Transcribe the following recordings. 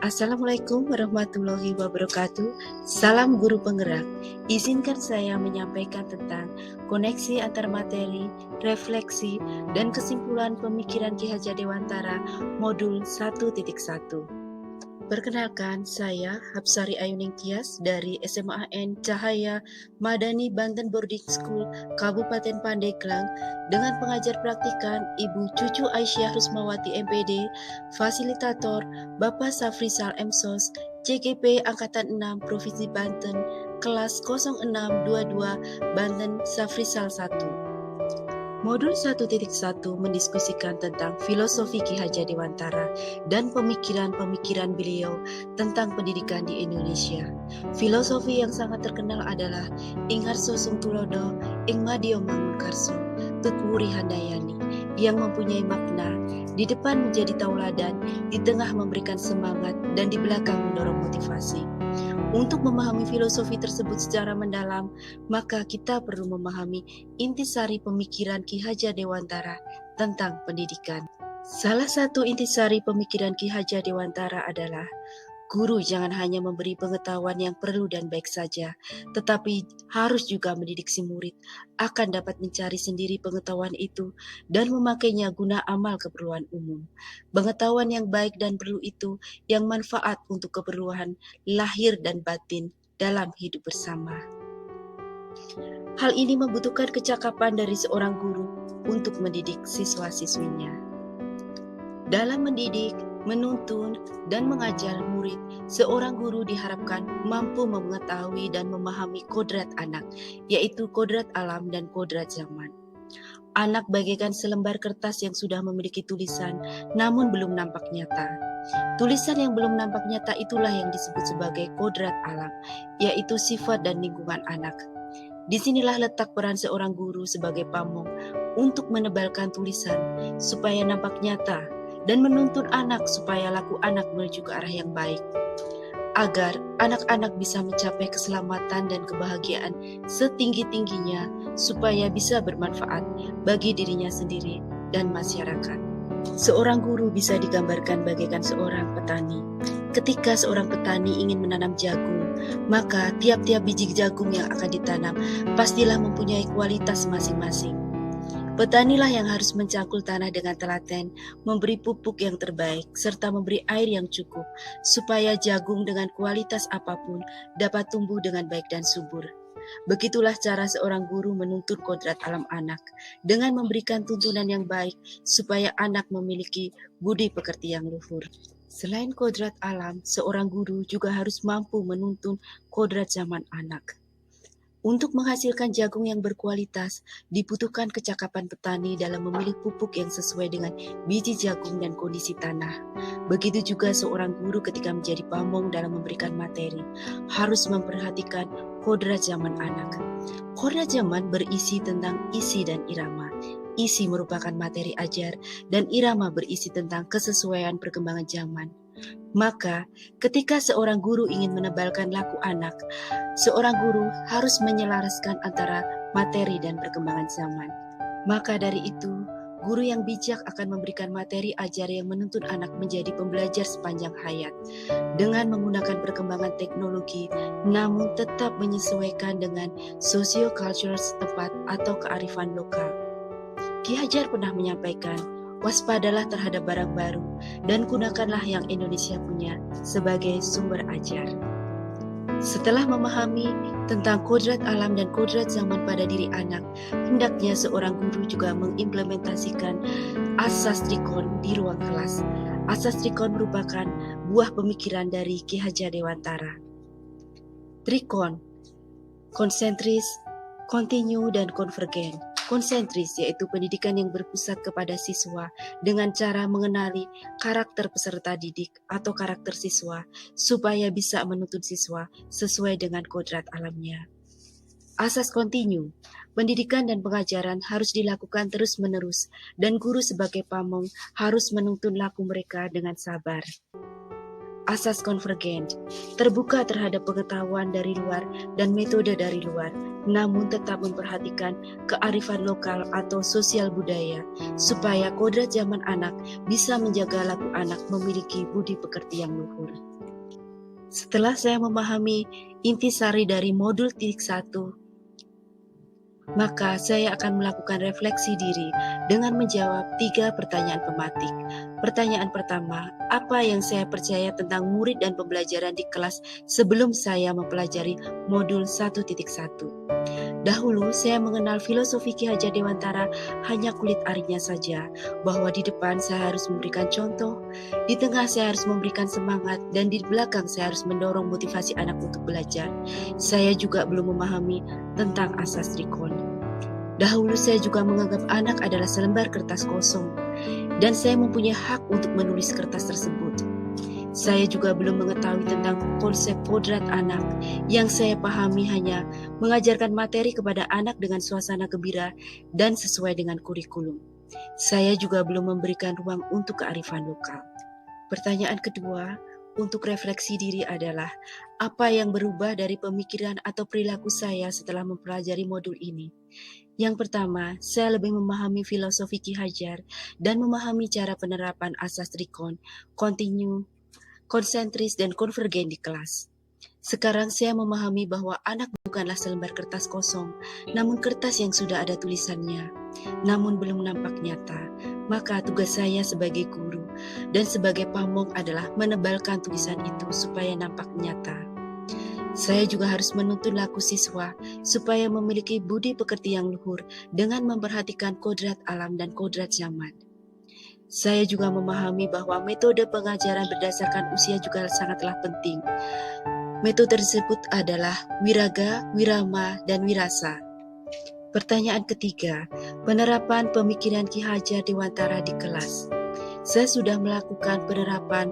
Assalamualaikum warahmatullahi wabarakatuh. Salam guru penggerak. Izinkan saya menyampaikan tentang koneksi antar materi, refleksi, dan kesimpulan pemikiran Ki Hajar Dewantara modul 1.1. Perkenalkan, saya Hapsari Ayuning Tias dari SMAN Cahaya Madani Banten Boarding School Kabupaten Pandeglang dengan pengajar praktikan Ibu Cucu Aisyah Rusmawati MPD, fasilitator Bapak Safrisal MSOS, CGP Angkatan 6 Provinsi Banten, kelas 0622 Banten Safrisal 1. Modul 1.1 mendiskusikan tentang filosofi Ki Hajar Dewantara dan pemikiran-pemikiran beliau tentang pendidikan di Indonesia. Filosofi yang sangat terkenal adalah Ing Harso Sung Tulodo, Ing Madio Mangunkarso, Tutwuri Handayani, yang mempunyai makna di depan menjadi tauladan, di tengah memberikan semangat, dan di belakang mendorong motivasi. Untuk memahami filosofi tersebut secara mendalam, maka kita perlu memahami intisari pemikiran Ki Hajar Dewantara tentang pendidikan. Salah satu intisari pemikiran Ki Hajar Dewantara adalah guru jangan hanya memberi pengetahuan yang perlu dan baik saja, tetapi harus juga mendidik si murid akan dapat mencari sendiri pengetahuan itu dan memakainya guna amal keperluan umum. Pengetahuan yang baik dan perlu itu yang manfaat untuk keperluan lahir dan batin dalam hidup bersama. Hal ini membutuhkan kecakapan dari seorang guru untuk mendidik siswa-siswinya. Dalam mendidik, menuntun, dan mengajar murid, seorang guru diharapkan mampu mengetahui dan memahami kodrat anak, yaitu kodrat alam dan kodrat zaman. Anak bagaikan selembar kertas yang sudah memiliki tulisan, namun belum nampak nyata. Tulisan yang belum nampak nyata itulah yang disebut sebagai kodrat alam, yaitu sifat dan lingkungan anak. Disinilah letak peran seorang guru sebagai pamong untuk menebalkan tulisan supaya nampak nyata dan menuntun anak supaya laku anak menuju ke arah yang baik, agar anak-anak bisa mencapai keselamatan dan kebahagiaan setinggi-tingginya supaya bisa bermanfaat bagi dirinya sendiri dan masyarakat. Seorang guru bisa digambarkan bagaikan seorang petani. Ketika seorang petani ingin menanam jagung, maka tiap-tiap biji jagung yang akan ditanam pastilah mempunyai kualitas masing-masing. Petanilah yang harus mencangkul tanah dengan telaten, memberi pupuk yang terbaik, serta memberi air yang cukup, supaya jagung dengan kualitas apapun dapat tumbuh dengan baik dan subur. Begitulah cara seorang guru menuntun kodrat alam anak, dengan memberikan tuntunan yang baik, supaya anak memiliki budi pekerti yang luhur. Selain kodrat alam, seorang guru juga harus mampu menuntun kodrat zaman anak. Untuk menghasilkan jagung yang berkualitas, dibutuhkan kecakapan petani dalam memilih pupuk yang sesuai dengan biji jagung dan kondisi tanah. Begitu juga seorang guru ketika menjadi pamong dalam memberikan materi, harus memperhatikan kodrat zaman anak. Kodrat zaman berisi tentang isi dan irama. Isi merupakan materi ajar, dan irama berisi tentang kesesuaian perkembangan zaman. Maka, ketika seorang guru ingin menebalkan laku anak, seorang guru harus menyelaraskan antara materi dan perkembangan zaman. Maka dari itu, guru yang bijak akan memberikan materi ajar yang menuntun anak menjadi pembelajar sepanjang hayat, dengan menggunakan perkembangan teknologi, namun tetap menyesuaikan dengan socio-cultural setempat atau kearifan lokal. Ki Hajar pernah menyampaikan, waspadalah terhadap barang baru, dan gunakanlah yang Indonesia punya sebagai sumber ajar. Setelah memahami tentang kodrat alam dan kodrat zaman pada diri anak, hendaknya seorang guru juga mengimplementasikan asas trikon di ruang kelas. Asas trikon merupakan buah pemikiran dari Ki Hajar Dewantara. Trikon, konsentris, kontinu, dan konvergen. Konsentris yaitu pendidikan yang berpusat kepada siswa dengan cara mengenali karakter peserta didik atau karakter siswa supaya bisa menuntun siswa sesuai dengan kodrat alamnya. Asas kontinu, pendidikan dan pengajaran harus dilakukan terus-menerus dan guru sebagai pamong harus menuntun laku mereka dengan sabar. Asas konvergen, terbuka terhadap pengetahuan dari luar dan metode dari luar, namun tetap memperhatikan kearifan lokal atau sosial budaya, supaya kodrat zaman anak bisa menjaga laku anak memiliki budi pekerti yang luhur. Setelah saya memahami intisari dari modul titik 1, maka saya akan melakukan refleksi diri dengan menjawab 3 pertanyaan pematik. Pertanyaan pertama, apa yang saya percaya tentang murid dan pembelajaran di kelas sebelum saya mempelajari modul 1.1? Dahulu saya mengenal filosofi Ki Hajar Dewantara hanya kulit arinya saja, bahwa di depan saya harus memberikan contoh, di tengah saya harus memberikan semangat, dan di belakang saya harus mendorong motivasi anak untuk belajar. Saya juga belum memahami tentang asas Rikon. Dahulu saya juga menganggap anak adalah selembar kertas kosong, dan saya mempunyai hak untuk menulis kertas tersebut. Saya juga belum mengetahui tentang konsep kodrat anak. Yang saya pahami hanya mengajarkan materi kepada anak dengan suasana gembira dan sesuai dengan kurikulum. Saya juga belum memberikan ruang untuk kearifan lokal. Pertanyaan kedua untuk refleksi diri adalah, apa yang berubah dari pemikiran atau perilaku saya setelah mempelajari modul ini? Yang pertama, saya lebih memahami filosofi Ki Hajar dan memahami cara penerapan asas Rikon, kontinu, konsentris, dan konvergen di kelas. Sekarang saya memahami bahwa anak bukanlah selembar kertas kosong, namun kertas yang sudah ada tulisannya, namun belum nampak nyata. Maka tugas saya sebagai guru dan sebagai pamong adalah menebalkan tulisan itu supaya nampak nyata. Saya juga harus menuntun laku siswa supaya memiliki budi pekerti yang luhur dengan memperhatikan kodrat alam dan kodrat zaman. Saya juga memahami bahwa metode pengajaran berdasarkan usia juga sangatlah penting. Metode tersebut adalah wiraga, wirama, dan wirasa. Pertanyaan ketiga, penerapan pemikiran Ki Hajar Dewantara di kelas. Saya sudah melakukan penerapan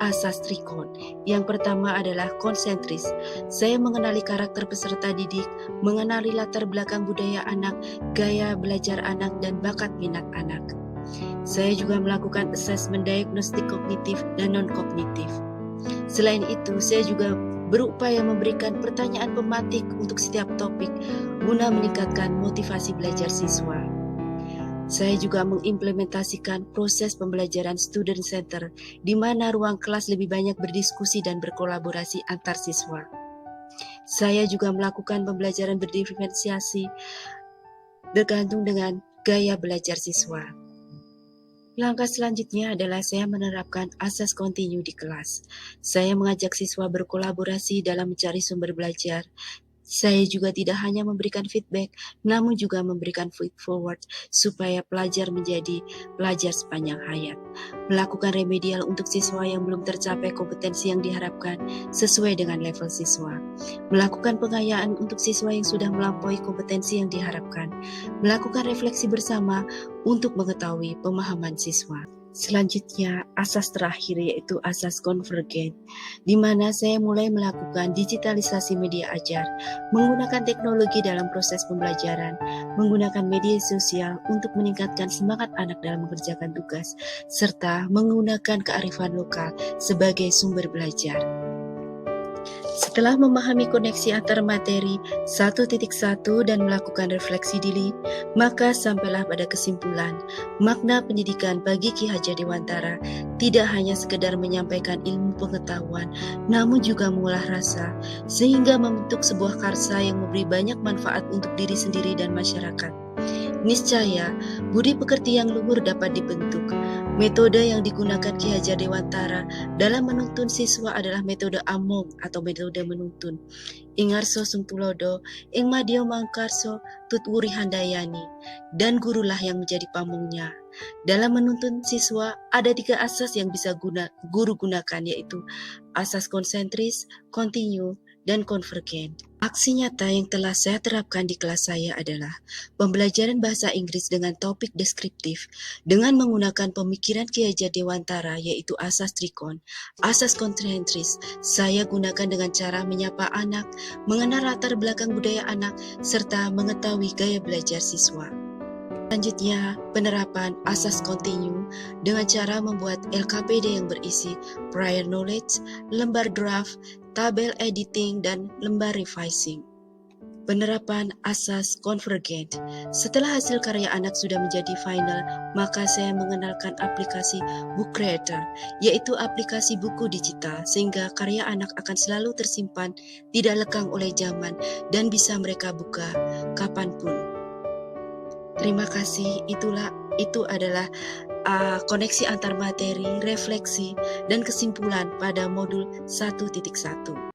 asas Rikon. Yang pertama adalah konsentris. Saya mengenali karakter peserta didik, mengenali latar belakang budaya anak, gaya belajar anak, dan bakat minat anak. Saya juga melakukan asesmen diagnostik kognitif dan non-kognitif. Selain itu, saya juga berupaya memberikan pertanyaan pematik untuk setiap topik guna meningkatkan motivasi belajar siswa. Saya juga mengimplementasikan proses pembelajaran student center, di mana ruang kelas lebih banyak berdiskusi dan berkolaborasi antar siswa. Saya juga melakukan pembelajaran berdiferensiasi bergantung dengan gaya belajar siswa. Langkah selanjutnya adalah saya menerapkan asas kontinu di kelas. Saya mengajak siswa berkolaborasi dalam mencari sumber belajar. Saya juga tidak hanya memberikan feedback, namun juga memberikan feed forward supaya pelajar menjadi pelajar sepanjang hayat. Melakukan remedial untuk siswa yang belum tercapai kompetensi yang diharapkan sesuai dengan level siswa. Melakukan pengayaan untuk siswa yang sudah melampaui kompetensi yang diharapkan. Melakukan refleksi bersama untuk mengetahui pemahaman siswa. Selanjutnya, asas terakhir yaitu asas konvergen, di mana saya mulai melakukan digitalisasi media ajar, menggunakan teknologi dalam proses pembelajaran, menggunakan media sosial untuk meningkatkan semangat anak dalam mengerjakan tugas, serta menggunakan kearifan lokal sebagai sumber belajar. Setelah memahami koneksi antar materi 1.1 dan melakukan refleksi diri, maka sampailah pada kesimpulan, makna pendidikan bagi Ki Hajar Dewantara tidak hanya sekedar menyampaikan ilmu pengetahuan, namun juga mengolah rasa, sehingga membentuk sebuah karsa yang memberi banyak manfaat untuk diri sendiri dan masyarakat. Niscaya, budi pekerti yang luhur dapat dibentuk. Metode yang digunakan Ki Hajar Dewantara dalam menuntun siswa adalah metode among atau metode menuntun. Ingarso sungtulodo, ing madya mangkarso tutwuri handayani, dan gurulah yang menjadi pamongnya. Dalam menuntun siswa, ada 3 asas yang bisa guru gunakan, yaitu asas konsentris, kontinu, dan konvergen. Aksi nyata yang telah saya terapkan di kelas saya adalah pembelajaran bahasa Inggris dengan topik deskriptif dengan menggunakan pemikiran Ki Hajar Dewantara, yaitu asas Rikon. Asas konsentris saya gunakan dengan cara menyapa anak, mengenal latar belakang budaya anak, serta mengetahui gaya belajar siswa. Selanjutnya, penerapan asas kontinu dengan cara membuat LKPD yang berisi prior knowledge, lembar draft, tabel editing, dan lembar revising. Penerapan asas konvergen. Setelah hasil karya anak sudah menjadi final, maka saya mengenalkan aplikasi Book Creator, yaitu aplikasi buku digital, sehingga karya anak akan selalu tersimpan, tidak lekang oleh zaman, dan bisa mereka buka kapanpun. Terima kasih, itu adalah koneksi antar materi, refleksi, dan kesimpulan pada modul 1.1.